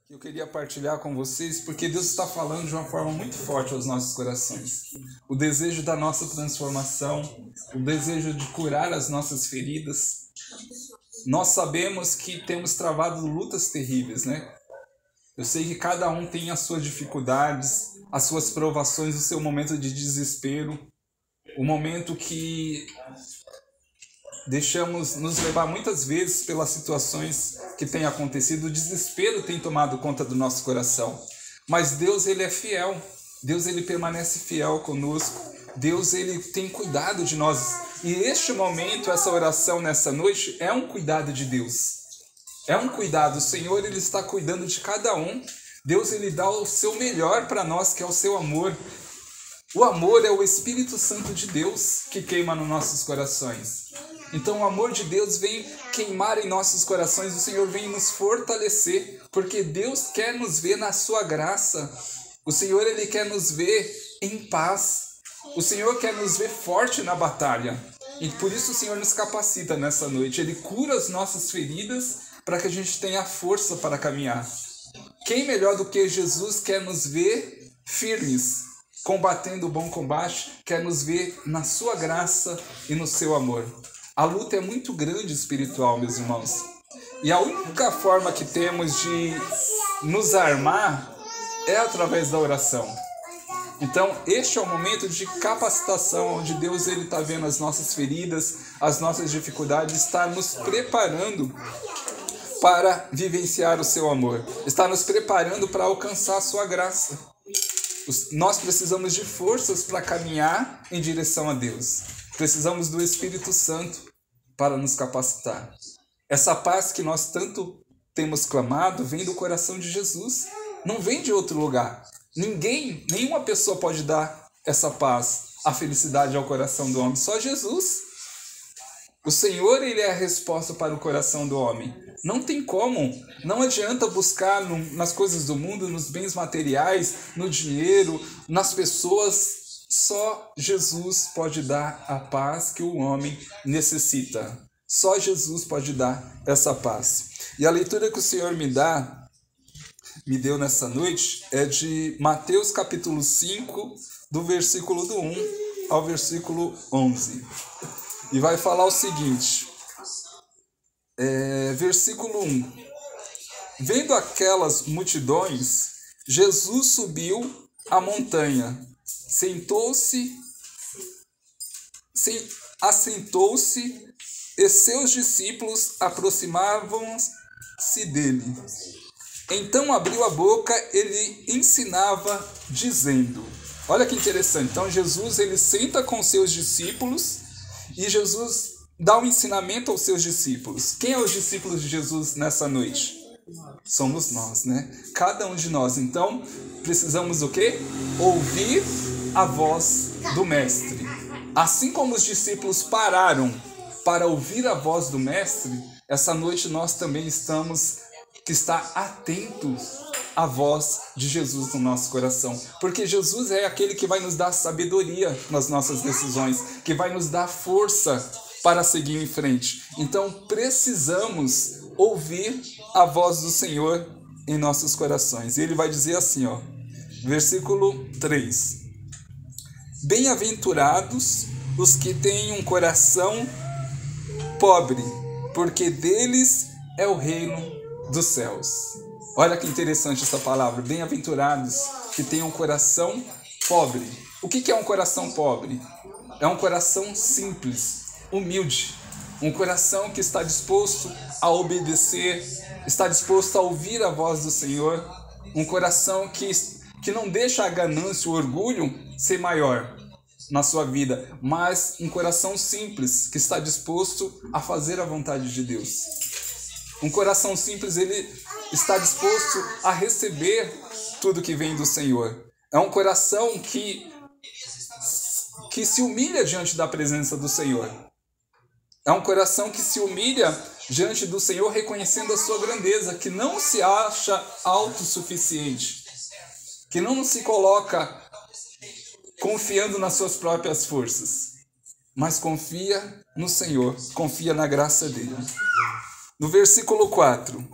que eu queria partilhar com vocês, porque Deus está falando de uma forma muito forte aos nossos corações. O desejo da nossa transformação, o desejo de curar as nossas feridas. Nós sabemos que temos travado lutas terríveis, né? Eu sei que cada um tem as suas dificuldades, as suas provações, o seu momento de desespero, o momento que deixamos nos levar muitas vezes pelas situações que têm acontecido. O desespero tem tomado conta do nosso coração. Mas Deus, Ele é fiel. Deus, Ele permanece fiel conosco. Deus, Ele tem cuidado de nós. E este momento, essa oração nessa noite, é um cuidado de Deus. É um cuidado. O Senhor, Ele está cuidando de cada um. Deus, Ele dá o seu melhor para nós, que é o seu amor. O amor é o Espírito Santo de Deus que queima nos nossos corações. Então o amor de Deus vem queimar em nossos corações, o Senhor vem nos fortalecer, porque Deus quer nos ver na sua graça. O Senhor, Ele quer nos ver em paz. O Senhor quer nos ver forte na batalha. E por isso o Senhor nos capacita nessa noite. Ele cura as nossas feridas para que a gente tenha força para caminhar. Quem melhor do que Jesus quer nos ver firmes, combatendo o bom combate, quer nos ver na sua graça e no seu amor. A luta é muito grande espiritual, meus irmãos. E a única forma que temos de nos armar é através da oração. Então, este é o momento de capacitação, onde Deus está vendo as nossas feridas, as nossas dificuldades, está nos preparando para vivenciar o seu amor. Está nos preparando para alcançar a sua graça. Nós precisamos de forças para caminhar em direção a Deus. Precisamos do Espírito Santo para nos capacitar. Essa paz que nós tanto temos clamado vem do coração de Jesus. Não vem de outro lugar. Nenhuma pessoa pode dar essa paz, a felicidade ao coração do homem. Só Jesus. O Senhor, Ele é a resposta para o coração do homem. Não tem como. Não adianta buscar nas coisas do mundo, nos bens materiais, no dinheiro, nas pessoas. Só Jesus pode dar a paz que o homem necessita. Só Jesus pode dar essa paz. E a leitura que o Senhor me deu nessa noite, é de Mateus capítulo 5, do versículo do 1 ao versículo 11. E vai falar o seguinte, versículo 1. Vendo aquelas multidões, Jesus subiu a montanha, assentou-se e seus discípulos aproximavam-se dele. Então abriu a boca, ele ensinava dizendo... Olha que interessante. Então Jesus, ele senta com seus discípulos e Jesus dá um ensinamento aos seus discípulos. Quem é os discípulos de Jesus nessa noite? Somos nós, né? Cada um de nós. Então, precisamos o quê? Ouvir a voz do Mestre. Assim como os discípulos pararam para ouvir a voz do Mestre, essa noite nós também estamos que estar atentos à voz de Jesus no nosso coração. Porque Jesus é aquele que vai nos dar sabedoria nas nossas decisões, que vai nos dar força para seguir em frente. Então precisamos ouvir a voz do Senhor em nossos corações. E ele vai dizer assim, versículo 3. Bem-aventurados os que têm um coração pobre, porque deles é o reino dos céus. Olha que interessante essa palavra. Bem-aventurados que têm um coração pobre. O que é um coração pobre? É um coração simples, humilde. Um coração que está disposto a obedecer, está disposto a ouvir a voz do Senhor. Um coração que não deixa a ganância, o orgulho ser maior na sua vida, mas um coração simples que está disposto a fazer a vontade de Deus. Um coração simples, ele está disposto a receber tudo que vem do Senhor. É um coração que se humilha diante da presença do Senhor. É um coração que se humilha diante do Senhor, reconhecendo a sua grandeza, que não se acha autossuficiente, que não se coloca confiando nas suas próprias forças, mas confia no Senhor, confia na graça dele. No versículo 4,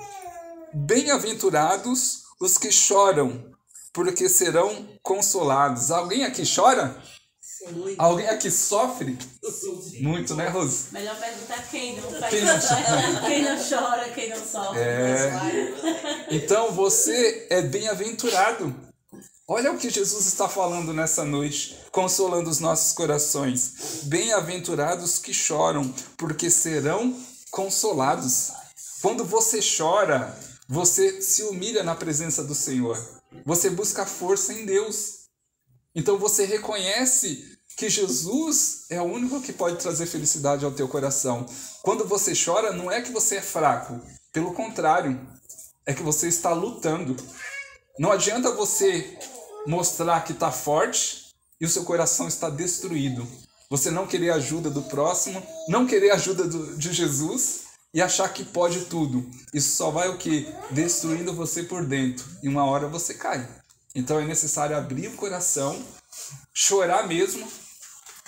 bem-aventurados os que choram, porque serão consolados. Alguém aqui chora? Muito. Alguém aqui sofre? Muito, né, Rose? Melhor perguntar quem não faz. Quem não chora? Quem não chora, quem não sofre. Então você é bem-aventurado. Olha o que Jesus está falando nessa noite, consolando os nossos corações. Bem-aventurados que choram, porque serão consolados. Quando você chora, você se humilha na presença do Senhor. Você busca força em Deus. Então você reconhece que Jesus é o único que pode trazer felicidade ao teu coração. Quando você chora, não é que você é fraco. Pelo contrário, é que você está lutando. Não adianta você mostrar que está forte e o seu coração está destruído. Você não querer a ajuda do próximo, não querer a ajuda de Jesus e achar que pode tudo. Isso só vai o quê? Destruindo você por dentro. E uma hora você cai. Então é necessário abrir o coração, chorar mesmo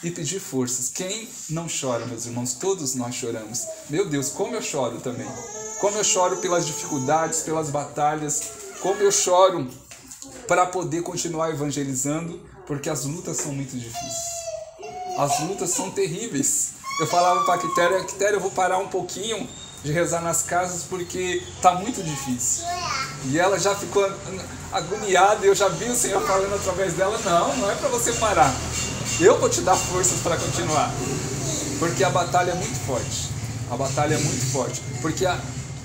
e pedir forças. Quem não chora, meus irmãos? Todos nós choramos. Meu Deus, como eu choro também. Como eu choro pelas dificuldades, pelas batalhas. Como eu choro para poder continuar evangelizando, porque as lutas são muito difíceis. As lutas são terríveis. Eu falava para a Quitéria, eu vou parar um pouquinho de rezar nas casas porque tá muito difícil. E ela já ficou agoniada e eu já vi o Senhor falando através dela, não é para você parar. Eu vou te dar forças para continuar. Porque a batalha é muito forte. A batalha é muito forte. Porque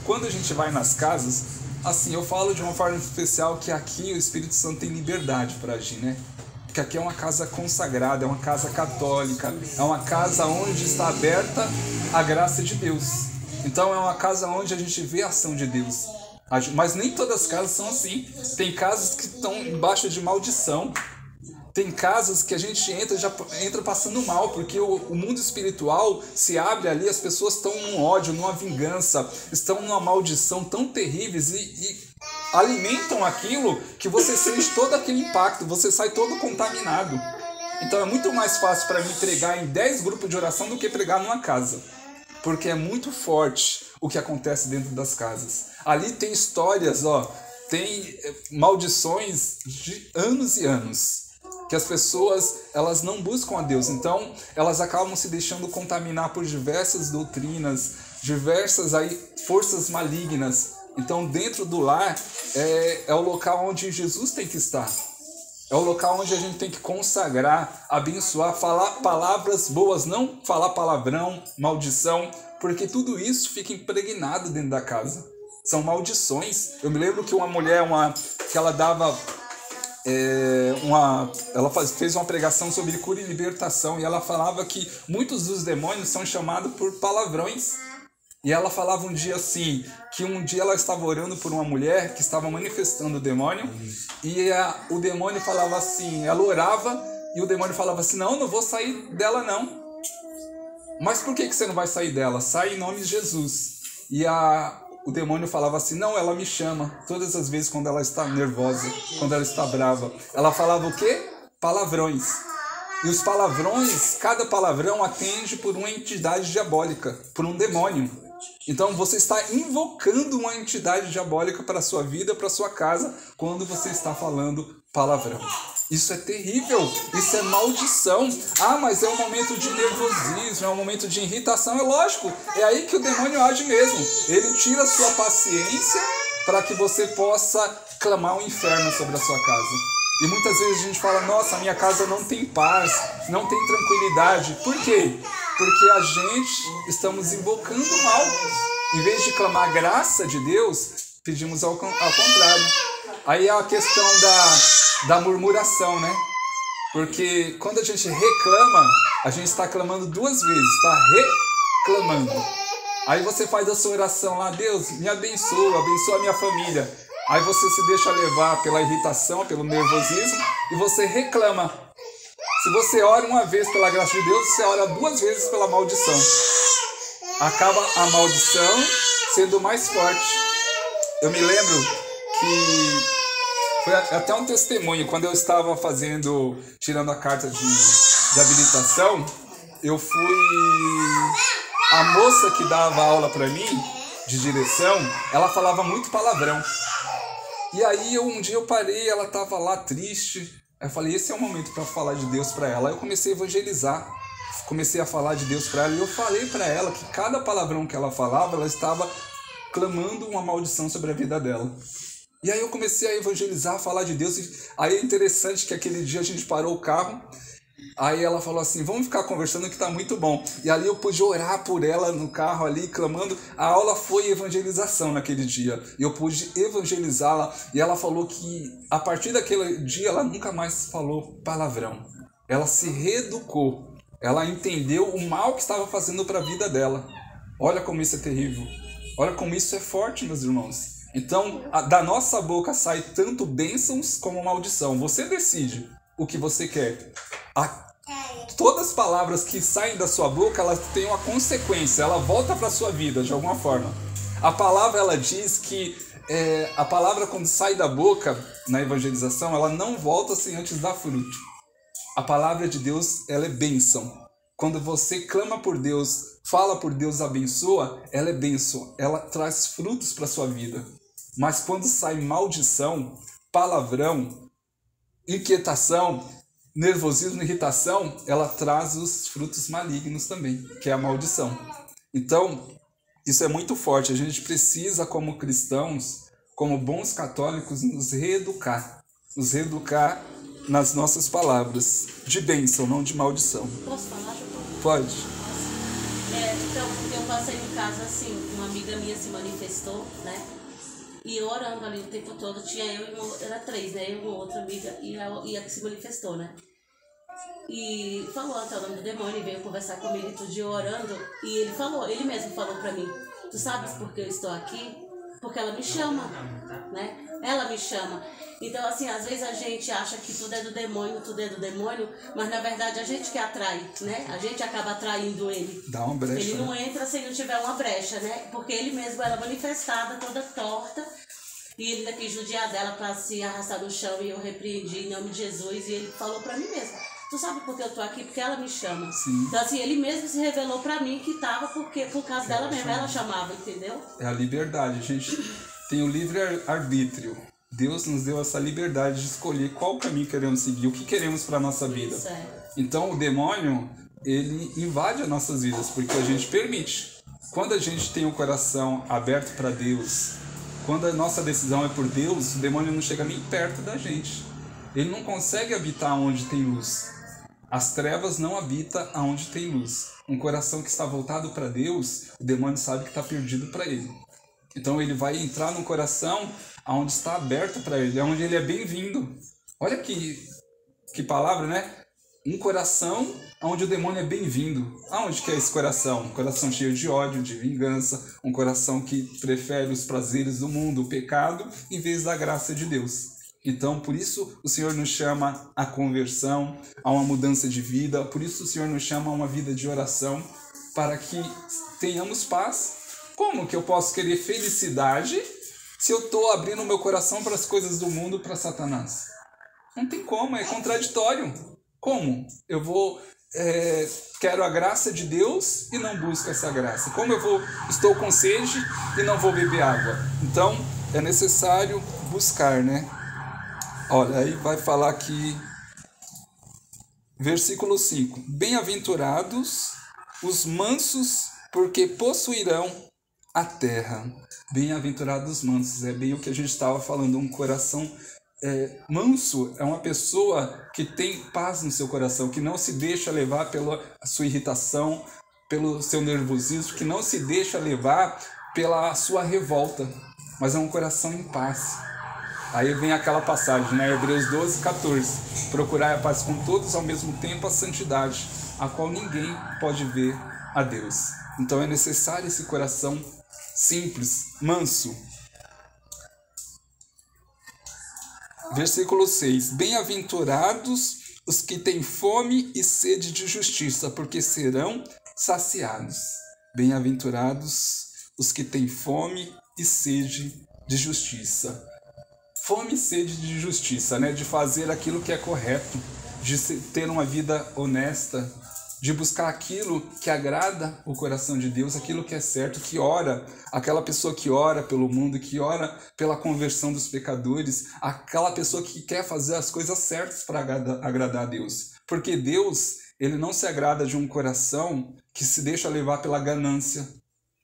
quando a gente vai nas casas, assim, eu falo de uma forma especial que aqui o Espírito Santo tem liberdade para agir, né? Porque aqui é uma casa consagrada, é uma casa católica, é uma casa onde está aberta a graça de Deus. Então é uma casa onde a gente vê a ação de Deus. Mas nem todas as casas são assim. Tem casas que estão embaixo de maldição. Tem casas que a gente já entra passando mal, porque o mundo espiritual se abre ali, as pessoas estão num ódio, numa vingança, estão numa maldição tão terríveis e alimentam aquilo que você sente todo aquele impacto, você sai todo contaminado. Então é muito mais fácil para mim pregar em 10 grupos de oração do que pregar numa casa, porque é muito forte o que acontece dentro das casas. Ali tem histórias, tem maldições de anos e anos, que as pessoas elas não buscam a Deus, então elas acabam se deixando contaminar por diversas doutrinas, diversas forças malignas. Então dentro do lar é o local onde Jesus tem que estar, é o local onde a gente tem que consagrar, abençoar, falar palavras boas, não falar palavrão, maldição, porque tudo isso fica impregnado dentro da casa, são maldições. Eu me lembro que uma mulher, que ela dava... ela fez uma pregação sobre cura e libertação e ela falava que muitos dos demônios são chamados por palavrões. E ela falava um dia assim, que um dia ela estava orando por uma mulher que estava manifestando o demônio e o demônio falava assim, ela orava e o demônio falava assim, não vou sair dela não. Mas por que você não vai sair dela? Sai em nome de Jesus. E o demônio falava assim, não, ela me chama todas as vezes quando ela está nervosa, quando ela está brava. Ela falava o quê? Palavrões. E os palavrões, cada palavrão atende por uma entidade diabólica, por um demônio. Então você está invocando uma entidade diabólica para a sua vida, para a sua casa, quando você está falando palavrão. Isso é terrível, isso é maldição. Mas é um momento de nervosismo, é um momento de irritação, é lógico. É aí que o demônio age mesmo. Ele tira a sua paciência para que você possa clamar o inferno sobre a sua casa. E muitas vezes a gente fala, nossa, a minha casa não tem paz, não tem tranquilidade. Por quê? Porque a gente estamos invocando o mal. Em vez de clamar a graça de Deus, pedimos ao contrário. Aí é a questão da murmuração, né? Porque quando a gente reclama, a gente está clamando 2 vezes, está reclamando. Aí você faz a sua oração lá, Deus, me abençoa a minha família. Aí você se deixa levar pela irritação, pelo nervosismo e você reclama. Se você ora uma vez pela graça de Deus, você ora 2 vezes pela maldição. Acaba a maldição sendo mais forte. Eu me lembro que foi até um testemunho, quando eu estava tirando a carta de habilitação, a moça que dava aula para mim, de direção, ela falava muito palavrão. E aí um dia eu parei, ela estava lá triste. Aí eu falei, esse é o momento para falar de Deus para ela. Aí eu comecei a evangelizar. Comecei a falar de Deus para ela. E eu falei para ela que cada palavrão que ela falava, ela estava clamando uma maldição sobre a vida dela. E aí eu comecei a evangelizar, a falar de Deus. Aí é interessante que aquele dia a gente parou o carro. Aí ela falou assim, vamos ficar conversando que tá muito bom. E ali eu pude orar por ela no carro ali, clamando. A aula foi evangelização naquele dia. E eu pude evangelizá-la. E ela falou que a partir daquele dia ela nunca mais falou palavrão. Ela se reeducou. Ela entendeu o mal que estava fazendo para a vida dela. Olha como isso é terrível. Olha como isso é forte, meus irmãos. Então, da nossa boca sai tanto bênçãos como maldição. Você decide o que você quer. Todas as palavras que saem da sua boca, elas têm uma consequência. Ela volta para a sua vida, de alguma forma. A palavra, ela diz que a palavra, quando sai da boca, na evangelização, ela não volta sem antes dar fruto. A palavra de Deus, ela é bênção. Quando você clama por Deus, fala por Deus, abençoa, ela é bênção. Ela traz frutos para a sua vida. Mas quando sai maldição, palavrão, inquietação, nervosismo, irritação, ela traz os frutos malignos também, que é a maldição. Então, isso é muito forte. A gente precisa, como cristãos, como bons católicos, nos reeducar nas nossas palavras, de bênção, não de maldição. Posso falar, João? Pode. Então, eu passei em casa assim, uma amiga minha se manifestou, né? E eu orando ali o tempo todo, tinha eu e era 3, né? Eu e uma outra amiga e a que se manifestou, né? E falou até o nome do demônio e veio conversar comigo e todo dia orando. E ele mesmo falou pra mim, tu sabes por que eu estou aqui? Porque ela me chama, né? Ela me chama. Então, assim, às vezes a gente acha que tudo é do demônio, mas na verdade a gente que atrai, né? A gente acaba atraindo ele. Dá uma brecha. Ele não entra se não tiver uma brecha, né? Porque ele mesmo era manifestada, toda torta, e ele ainda quis judiar dela para se arrastar no chão, e eu repreendi em nome de Jesus, e ele falou para mim mesmo, tu sabe por que eu tô aqui? Porque ela me chama. Sim. Então, assim, ele mesmo se revelou para mim que tava por causa dela mesmo, ela chamava, entendeu? É a liberdade, a gente tem o livre-arbítrio. Deus nos deu essa liberdade de escolher qual caminho queremos seguir, o que queremos para a nossa vida. Isso é. Então o demônio, ele invade as nossas vidas, porque a gente permite. Quando a gente tem o coração aberto para Deus, quando a nossa decisão é por Deus, o demônio não chega nem perto da gente. Ele não consegue habitar onde tem luz. As trevas não habitam onde tem luz. Um coração que está voltado para Deus, o demônio sabe que está perdido para ele. Então ele vai entrar no coração onde está aberto para ele, é onde ele é bem-vindo. Olha que palavra, né? Um coração onde o demônio é bem-vindo. Aonde que é esse coração? Um coração cheio de ódio, de vingança, um coração que prefere os prazeres do mundo, o pecado, em vez da graça de Deus. Então, por isso o Senhor nos chama à conversão, a uma mudança de vida, por isso o Senhor nos chama a uma vida de oração, para que tenhamos paz. Como que eu posso querer felicidade se eu estou abrindo o meu coração para as coisas do mundo, para Satanás? Não tem como, é contraditório. Como? Eu quero a graça de Deus e não busco essa graça. Como estou com sede e não vou beber água? Então, é necessário buscar, né? Olha, aí vai falar aqui, versículo 5. Bem-aventurados os mansos, porque possuirão a terra. Bem-aventurados os mansos, é bem o que a gente estava falando, um coração manso é uma pessoa que tem paz no seu coração, que não se deixa levar pela sua irritação, pelo seu nervosismo, que não se deixa levar pela sua revolta, mas é um coração em paz. Aí vem aquela passagem, né? Hebreus 12, 14. Procurai a paz com todos, ao mesmo tempo a santidade, a qual ninguém pode ver a Deus. Então é necessário esse coração simples, manso. Versículo 6. Bem-aventurados os que têm fome e sede de justiça, porque serão saciados. Bem-aventurados os que têm fome e sede de justiça. Fome e sede de justiça, né? De fazer aquilo que é correto, de ter uma vida honesta, de buscar aquilo que agrada o coração de Deus, aquilo que é certo, que ora, aquela pessoa que ora pelo mundo, que ora pela conversão dos pecadores, aquela pessoa que quer fazer as coisas certas para agradar a Deus. Porque Deus, ele não se agrada de um coração que se deixa levar pela ganância,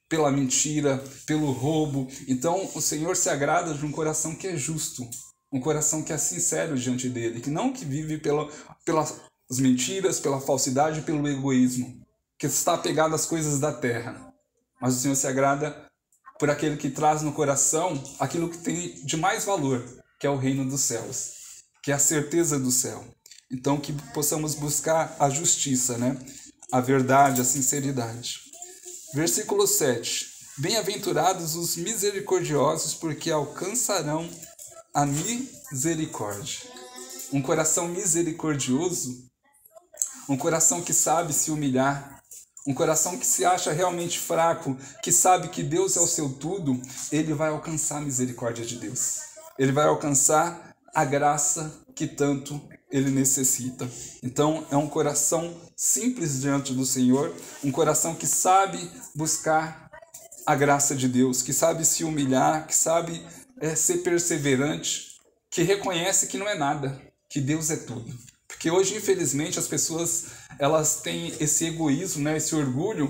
pela mentira, pelo roubo. Então, o Senhor se agrada de um coração que é justo, um coração que é sincero diante dele, que vive pelas mentiras, pela falsidade, pelo egoísmo, que está apegado às coisas da terra. Mas o Senhor se agrada por aquele que traz no coração aquilo que tem de mais valor, que é o reino dos céus, que é a certeza do céu. Então, que possamos buscar a justiça, né? A verdade, a sinceridade. Versículo 7. Bem-aventurados os misericordiosos, porque alcançarão a misericórdia. Um coração misericordioso, um coração que sabe se humilhar, um coração que se acha realmente fraco, que sabe que Deus é o seu tudo, ele vai alcançar a misericórdia de Deus. Ele vai alcançar a graça que tanto ele necessita. Então, é um coração simples diante do Senhor, um coração que sabe buscar a graça de Deus, que sabe se humilhar, que sabe ser perseverante, que reconhece que não é nada, que Deus é tudo. Porque hoje, infelizmente, as pessoas elas têm esse egoísmo, né, esse orgulho,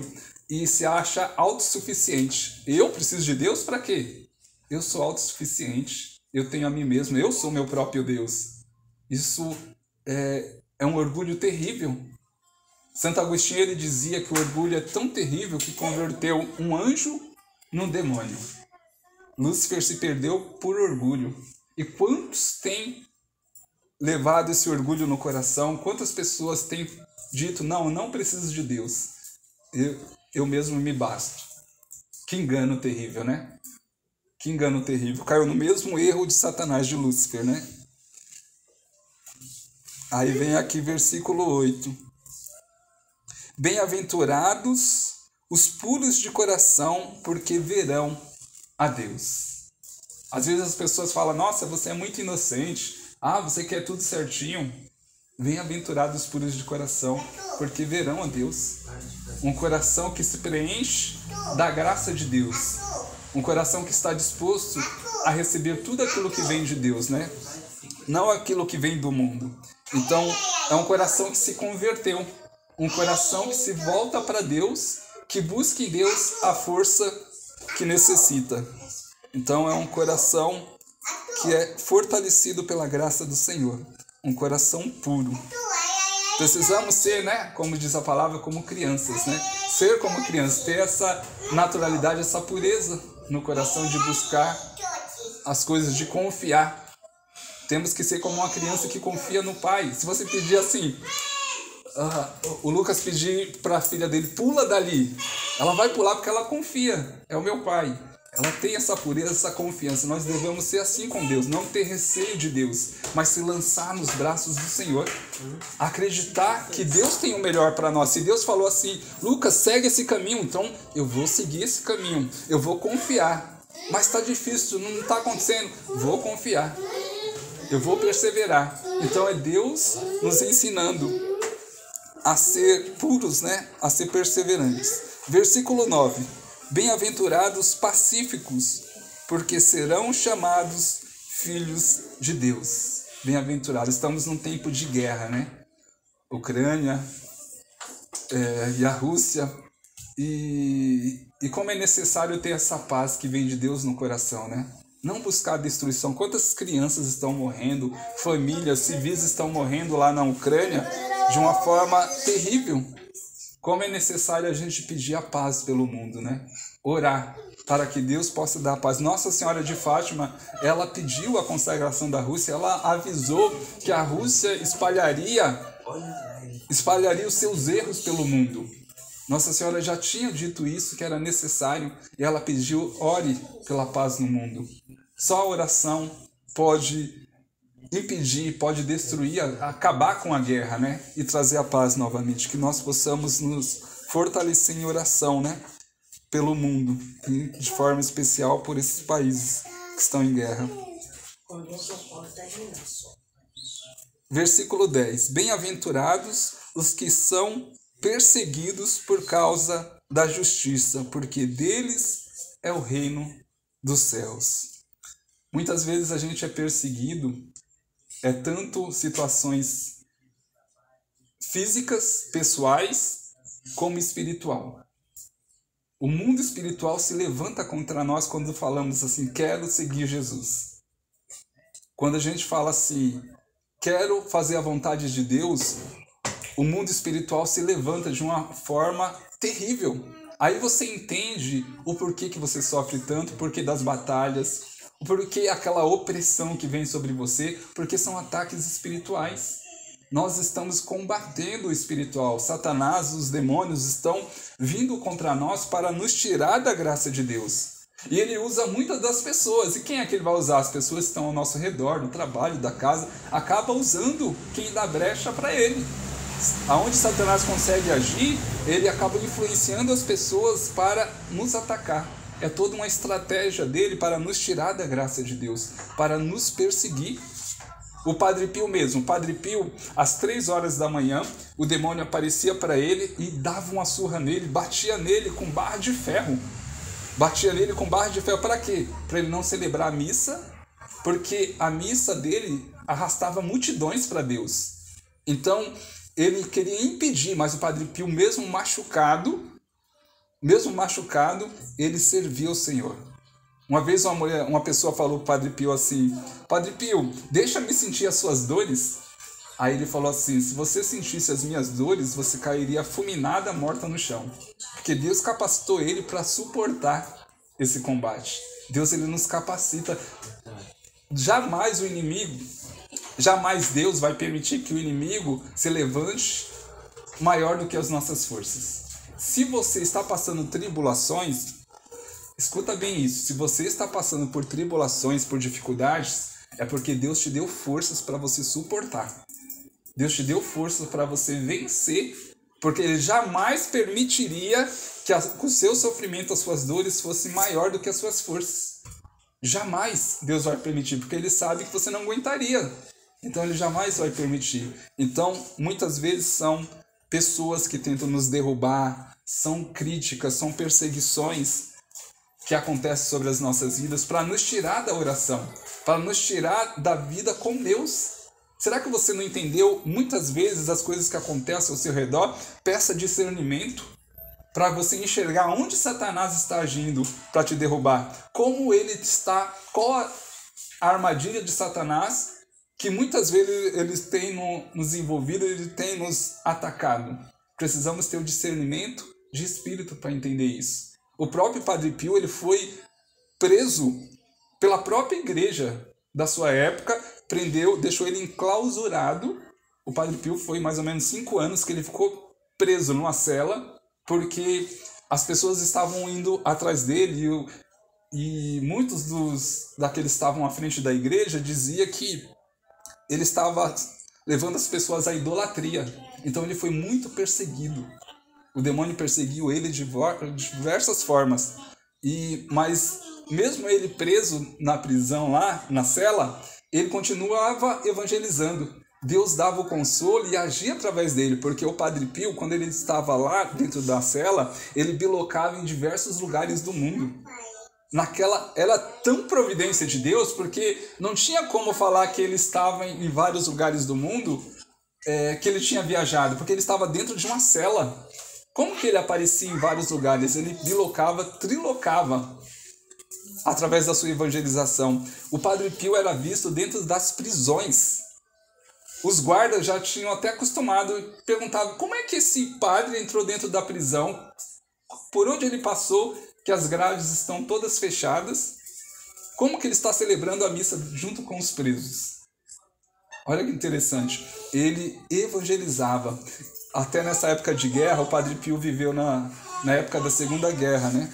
e se acha autossuficiente. Eu preciso de Deus para quê? Eu sou autossuficiente, eu tenho a mim mesmo, eu sou meu próprio Deus. Isso é um orgulho terrível. Santo Agostinho ele dizia que o orgulho é tão terrível que converteu um anjo num demônio. Lúcifer se perdeu por orgulho. E quantos têm levado esse orgulho no coração? Quantas pessoas têm dito, não preciso de Deus, eu mesmo me basto? Que engano terrível, né? Que engano terrível. Caiu no mesmo erro de Satanás, de Lúcifer, né? Aí vem aqui versículo 8. Bem-aventurados os puros de coração, porque verão a Deus. Às vezes as pessoas falam, nossa, você é muito inocente. Você quer tudo certinho. Bem-aventurados os puros de coração, porque verão a Deus. Um coração que se preenche da graça de Deus. Um coração que está disposto a receber tudo aquilo que vem de Deus, né? Não aquilo que vem do mundo. Então, é um coração que se converteu. Um coração que se volta para Deus, que busca em Deus a força que necessita. Então, é um coração que é fortalecido pela graça do Senhor. Um coração puro. Precisamos ser, né, como diz a palavra, como crianças, né? Ser como crianças, ter essa naturalidade, essa pureza no coração de buscar as coisas, de confiar. Temos que ser como uma criança que confia no pai. Se você pedir assim, o Lucas pedir para a filha dele, pula dali, ela vai pular porque ela confia, é o meu pai. Ela tem essa pureza, essa confiança. Nós devemos ser assim com Deus, não ter receio de Deus, mas se lançar nos braços do Senhor. Acreditar que Deus tem o melhor para nós. Se Deus falou assim, Lucas, segue esse caminho, então eu vou seguir esse caminho, eu vou confiar. Mas está difícil, não está acontecendo, vou confiar, eu vou perseverar. Então é Deus nos ensinando a ser puros, né? A ser perseverantes. Versículo 9. Bem-aventurados pacíficos, porque serão chamados filhos de Deus. Bem-aventurados. Estamos num tempo de guerra, né? Ucrânia e a Rússia. E como é necessário ter essa paz que vem de Deus no coração, né? Não buscar a destruição. Quantas crianças estão morrendo, famílias, civis estão morrendo lá na Ucrânia de uma forma terrível. Como é necessário a gente pedir a paz pelo mundo, né? Orar para que Deus possa dar a paz. Nossa Senhora de Fátima, ela pediu a consagração da Rússia, ela avisou que a Rússia espalharia os seus erros pelo mundo. Nossa Senhora já tinha dito isso, que era necessário, e ela pediu, ore pela paz no mundo. Só a oração pode impedir, pode destruir, acabar com a guerra, né? E trazer a paz novamente. Que nós possamos nos fortalecer em oração, né? Pelo mundo, e de forma especial por esses países que estão em guerra. Versículo 10. Bem-aventurados os que são perseguidos por causa da justiça, porque deles é o reino dos céus. Muitas vezes a gente é perseguido, tanto situações físicas, pessoais, como espiritual. O mundo espiritual se levanta contra nós quando falamos assim, quero seguir Jesus. Quando a gente fala assim, quero fazer a vontade de Deus, o mundo espiritual se levanta de uma forma terrível. Aí você entende o porquê que você sofre tanto, o porquê das batalhas, o porquê aquela opressão que vem sobre você, porque são ataques espirituais. Nós estamos combatendo o espiritual. Satanás, os demônios estão vindo contra nós para nos tirar da graça de Deus. E ele usa muitas das pessoas. E quem é que ele vai usar? As pessoas que estão ao nosso redor, no trabalho, da casa, acaba usando quem dá brecha para ele. Aonde Satanás consegue agir, ele acaba influenciando as pessoas para nos atacar. É toda uma estratégia dele para nos tirar da graça de Deus, para nos perseguir. O Padre Pio mesmo, o Padre Pio, às 3 horas da manhã, o demônio aparecia para ele e dava uma surra nele, batia nele com barra de ferro. Batia nele com barra de ferro para quê? Para ele não celebrar a missa, porque a missa dele arrastava multidões para Deus. Então, ele queria impedir, mas o Padre Pio, mesmo machucado, ele servia ao Senhor. Uma vez uma pessoa falou para o Padre Pio assim, Padre Pio, deixa-me sentir as suas dores. Aí ele falou assim, se você sentisse as minhas dores, você cairia fulminada, morta no chão. Porque Deus capacitou ele para suportar esse combate. Deus, ele nos capacita. Jamais Deus vai permitir que o inimigo se levante maior do que as nossas forças. Se você está passando tribulações, escuta bem isso, se você está passando por tribulações, por dificuldades, é porque Deus te deu forças para você suportar. Deus te deu forças para você vencer, porque Ele jamais permitiria que o seu sofrimento, as suas dores, fosse maior do que as suas forças. Jamais Deus vai permitir, porque Ele sabe que você não aguentaria. Então Ele jamais vai permitir. Então, muitas vezes são pessoas que tentam nos derrubar, são críticas, são perseguições que acontecem sobre as nossas vidas para nos tirar da oração, para nos tirar da vida com Deus. Será que você não entendeu muitas vezes as coisas que acontecem ao seu redor? Peça discernimento para você enxergar onde Satanás está agindo para te derrubar. Como ele está, qual a armadilha de Satanás que muitas vezes ele tem nos envolvido, ele tem nos atacado. Precisamos ter o discernimento de espírito para entender isso. O próprio Padre Pio, ele foi preso pela própria igreja da sua época, deixou ele enclausurado. O Padre Pio foi mais ou menos 5 anos que ele ficou preso numa cela, porque as pessoas estavam indo atrás dele e muitos daqueles que estavam à frente da igreja dizia que ele estava levando as pessoas à idolatria. Então ele foi muito perseguido. O demônio perseguiu ele de diversas formas. Mas mesmo ele preso na prisão lá, na cela, ele continuava evangelizando. Deus dava o consolo e agia através dele, porque o Padre Pio, quando ele estava lá dentro da cela, ele bilocava em diversos lugares do mundo. Era tão providência de Deus, porque não tinha como falar que ele estava em vários lugares do mundo, que ele tinha viajado, porque ele estava dentro de uma cela. Como que ele aparecia em vários lugares? Ele bilocava, trilocava através da sua evangelização. O Padre Pio era visto dentro das prisões. Os guardas já tinham até acostumado, perguntavam como é que esse padre entrou dentro da prisão, por onde ele passou, que as grades estão todas fechadas, como que ele está celebrando a missa junto com os presos. Olha que interessante, ele evangelizava. Até nessa época de guerra, o Padre Pio viveu na época da Segunda Guerra, né?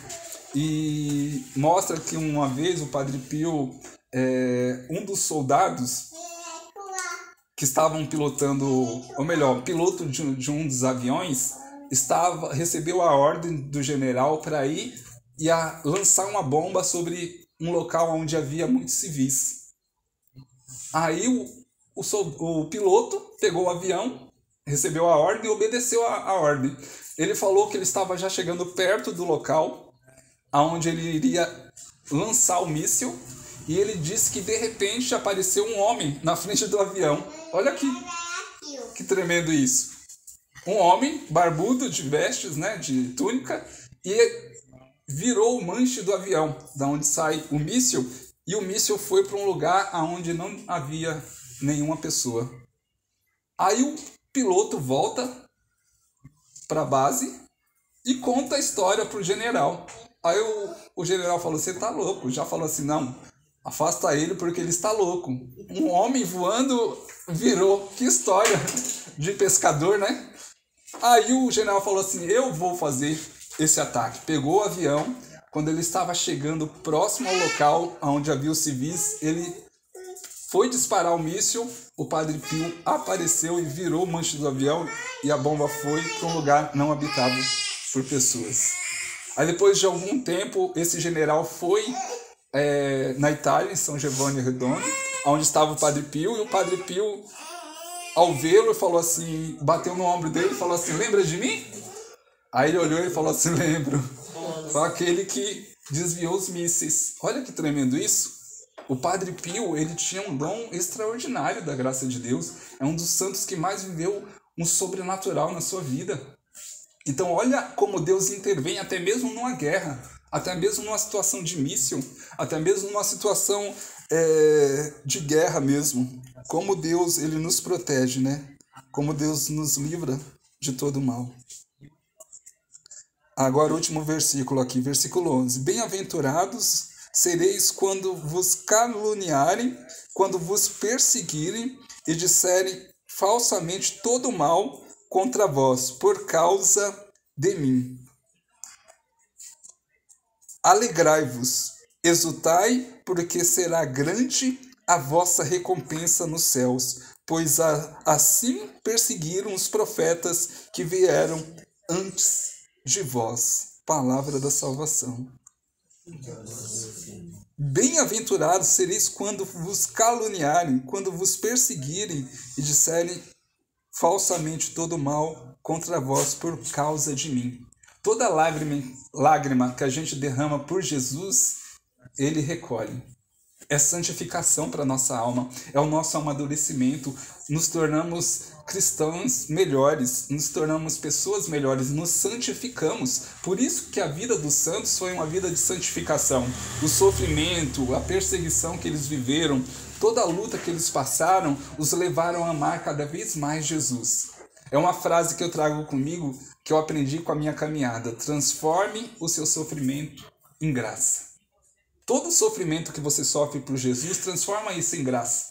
E mostra que uma vez o Padre Pio, um dos soldados que estavam pilotando, ou melhor, piloto de um dos aviões, recebeu a ordem do general para ir e lançar uma bomba sobre um local onde havia muitos civis. Aí o piloto pegou o avião recebeu a ordem e obedeceu a ordem. Ele falou que ele estava já chegando perto do local onde ele iria lançar o míssil, e ele disse que de repente apareceu um homem na frente do avião. Olha que tremendo isso. Um homem barbudo, de vestes, né, de túnica, e virou o manche do avião, da onde sai o míssil, e o míssil foi para um lugar onde não havia nenhuma pessoa. Aí o piloto volta para a base e conta a história para o general. Aí o general falou, você tá louco? Já falou assim, não, afasta ele porque ele está louco. Um homem voando virou, que história de pescador, né? Aí o general falou assim, eu vou fazer esse ataque. Pegou o avião, quando ele estava chegando próximo ao local onde havia os civis, ele foi disparar o míssil, o Padre Pio apareceu e virou o manche do avião e a bomba foi para um lugar não habitado por pessoas. Aí depois de algum tempo, esse general foi na Itália, em São Giovanni Redondo, onde estava o Padre Pio, e o Padre Pio, ao vê-lo, falou assim, bateu no ombro dele e falou assim, lembra de mim? Aí ele olhou e falou assim, lembro. Foi aquele que desviou os mísseis. Olha que tremendo isso. O Padre Pio, ele tinha um dom extraordinário da graça de Deus. É um dos santos que mais viveu um sobrenatural na sua vida. Então olha como Deus intervém até mesmo numa guerra, até mesmo numa situação de míssil, até mesmo numa situação de guerra mesmo. Como Deus ele nos protege, né? Como Deus nos livra de todo mal. Agora o último versículo aqui, versículo 11. Bem-aventurados sereis quando vos caluniarem, quando vos perseguirem e disserem falsamente todo mal contra vós, por causa de mim. Alegrai-vos, exultai, porque será grande a vossa recompensa nos céus, pois assim perseguiram os profetas que vieram antes de vós. Palavra da salvação. Bem-aventurados sereis quando vos caluniarem, quando vos perseguirem e disserem falsamente todo mal contra vós por causa de mim. Toda lágrima que a gente derrama por Jesus, ele recolhe. É santificação para a nossa alma, é o nosso amadurecimento, nos tornamos cristãos melhores, nos tornamos pessoas melhores, nos santificamos. Por isso que a vida dos santos foi uma vida de santificação. O sofrimento, a perseguição que eles viveram, toda a luta que eles passaram, os levaram a amar cada vez mais Jesus. É uma frase que eu trago comigo, que eu aprendi com a minha caminhada. Transforme o seu sofrimento em graça. Todo sofrimento que você sofre por Jesus, transforma isso em graça.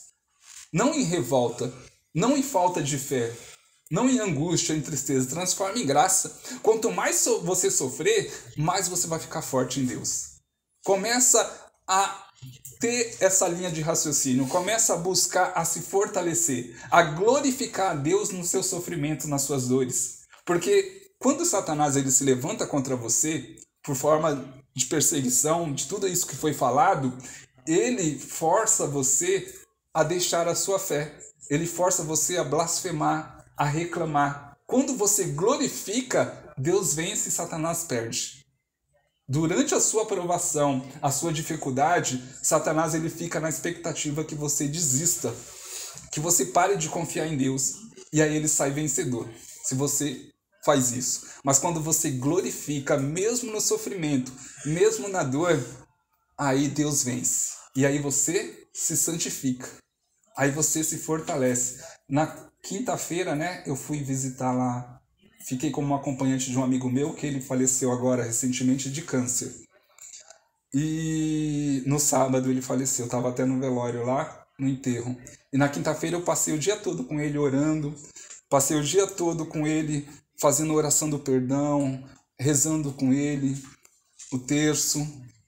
Não em revolta, não em falta de fé, não em angústia, em tristeza. Transforma em graça. Quanto mais você sofrer, mais você vai ficar forte em Deus. Começa a ter essa linha de raciocínio. Começa a buscar a se fortalecer, a glorificar a Deus no seu sofrimento, nas suas dores. Porque quando Satanás ele se levanta contra você, por forma de perseguição, de tudo isso que foi falado, ele força você a deixar a sua fé. Ele força você a blasfemar, a reclamar. Quando você glorifica, Deus vence e Satanás perde. Durante a sua provação, a sua dificuldade, Satanás ele fica na expectativa que você desista, que você pare de confiar em Deus. E aí ele sai vencedor, se você faz isso. Mas quando você glorifica, mesmo no sofrimento, mesmo na dor, aí Deus vence. E aí você se santifica. Aí você se fortalece. Na quinta-feira, né, eu fui visitar lá, fiquei como acompanhante de um amigo meu, que ele faleceu agora recentemente de câncer. E no sábado ele faleceu, eu estava até no velório lá, no enterro. E na quinta-feira eu passei o dia todo com ele orando, passei o dia todo com ele fazendo oração do perdão, rezando com ele o terço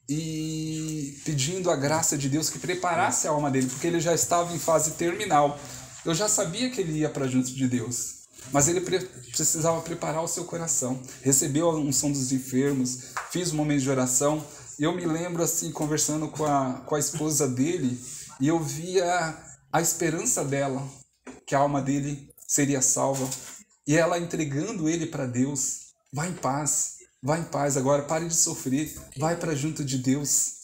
e pedindo a graça de Deus que preparasse a alma dele, porque ele já estava em fase terminal. Eu já sabia que ele ia para junto de Deus, mas ele precisava preparar o seu coração. Recebeu a unção dos enfermos, fiz um momento de oração, e eu me lembro assim, conversando com a esposa dele, e eu via a esperança dela, que a alma dele seria salva. E ela entregando ele para Deus. Vai em paz. Vai em paz agora. Pare de sofrer. Vai para junto de Deus.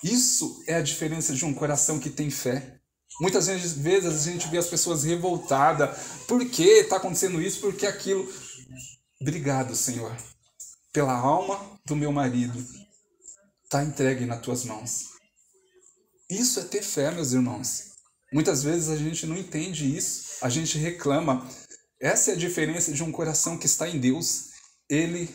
Isso é a diferença de um coração que tem fé. Muitas vezes a gente vê as pessoas revoltadas. Por que está acontecendo isso? Por que aquilo? Obrigado, Senhor, pela alma do meu marido. Está entregue nas tuas mãos. Isso é ter fé, meus irmãos. Muitas vezes a gente não entende isso. A gente reclama. Essa é a diferença de um coração que está em Deus. Ele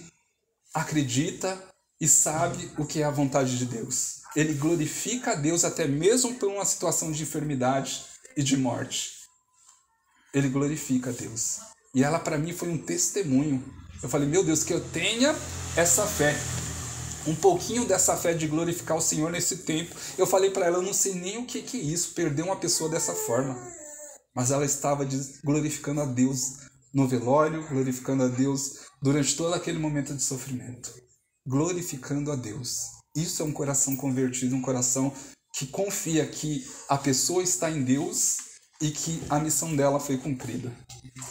acredita e sabe o que é a vontade de Deus. Ele glorifica a Deus até mesmo por uma situação de enfermidade e de morte. Ele glorifica a Deus. E ela para mim foi um testemunho. Eu falei, meu Deus, que eu tenha essa fé. Um pouquinho dessa fé de glorificar o Senhor nesse tempo. Eu falei para ela, eu não sei nem o que é isso, perder uma pessoa dessa forma. Mas ela estava glorificando a Deus no velório, glorificando a Deus durante todo aquele momento de sofrimento. Glorificando a Deus. Isso é um coração convertido, um coração que confia que a pessoa está em Deus e que a missão dela foi cumprida.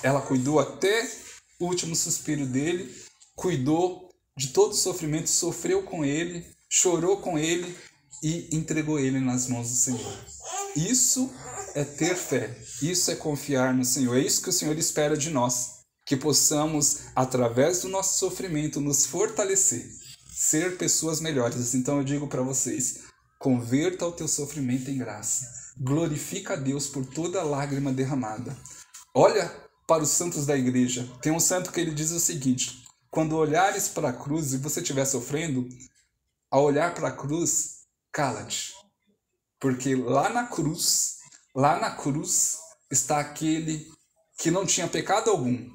Ela cuidou até o último suspiro dele, cuidou de todo o sofrimento, sofreu com ele, chorou com ele e entregou ele nas mãos do Senhor. Isso é ter fé, isso é confiar no Senhor, é isso que o Senhor espera de nós, que possamos, através do nosso sofrimento, nos fortalecer, ser pessoas melhores. Então eu digo para vocês, converta o teu sofrimento em graça, glorifica a Deus por toda lágrima derramada. Olha para os santos da igreja, tem um santo que ele diz o seguinte, quando olhares para a cruz e você estiver sofrendo, ao olhar para a cruz, cala-te, porque lá na cruz está aquele que não tinha pecado algum,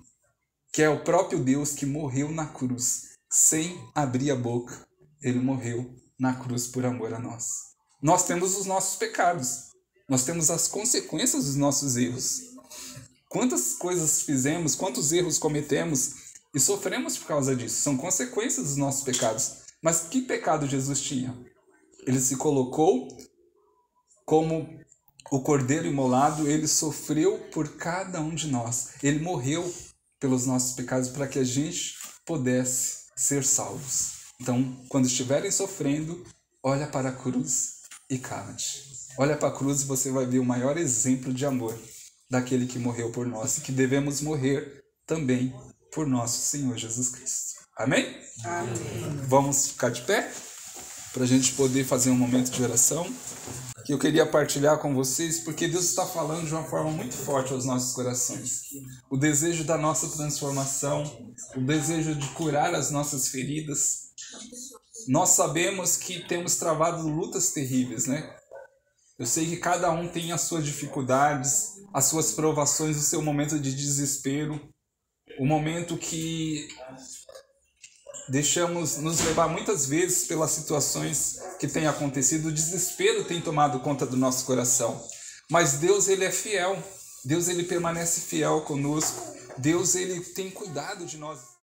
que é o próprio Deus que morreu na cruz, sem abrir a boca. Ele morreu na cruz por amor a nós. Nós temos os nossos pecados, nós temos as consequências dos nossos erros. Quantas coisas fizemos, quantos erros cometemos e sofremos por causa disso. São consequências dos nossos pecados. Mas que pecado Jesus tinha? Ele se colocou como o cordeiro imolado, ele sofreu por cada um de nós. Ele morreu pelos nossos pecados para que a gente pudesse ser salvos. Então, quando estiverem sofrendo, olha para a cruz e cala-te. Olha para a cruz e você vai ver o maior exemplo de amor daquele que morreu por nós e que devemos morrer também por nosso Senhor Jesus Cristo. Amém? Amém. Vamos ficar de pé para a gente poder fazer um momento de oração que eu queria partilhar com vocês, porque Deus está falando de uma forma muito forte aos nossos corações. O desejo da nossa transformação, o desejo de curar as nossas feridas. Nós sabemos que temos travado lutas terríveis, né? Eu sei que cada um tem as suas dificuldades, as suas provações, o seu momento de desespero, o momento que deixamos nos levar muitas vezes pelas situações que têm acontecido, o desespero tem tomado conta do nosso coração. Mas Deus, ele é fiel, Deus, ele permanece fiel conosco, Deus, ele tem cuidado de nós.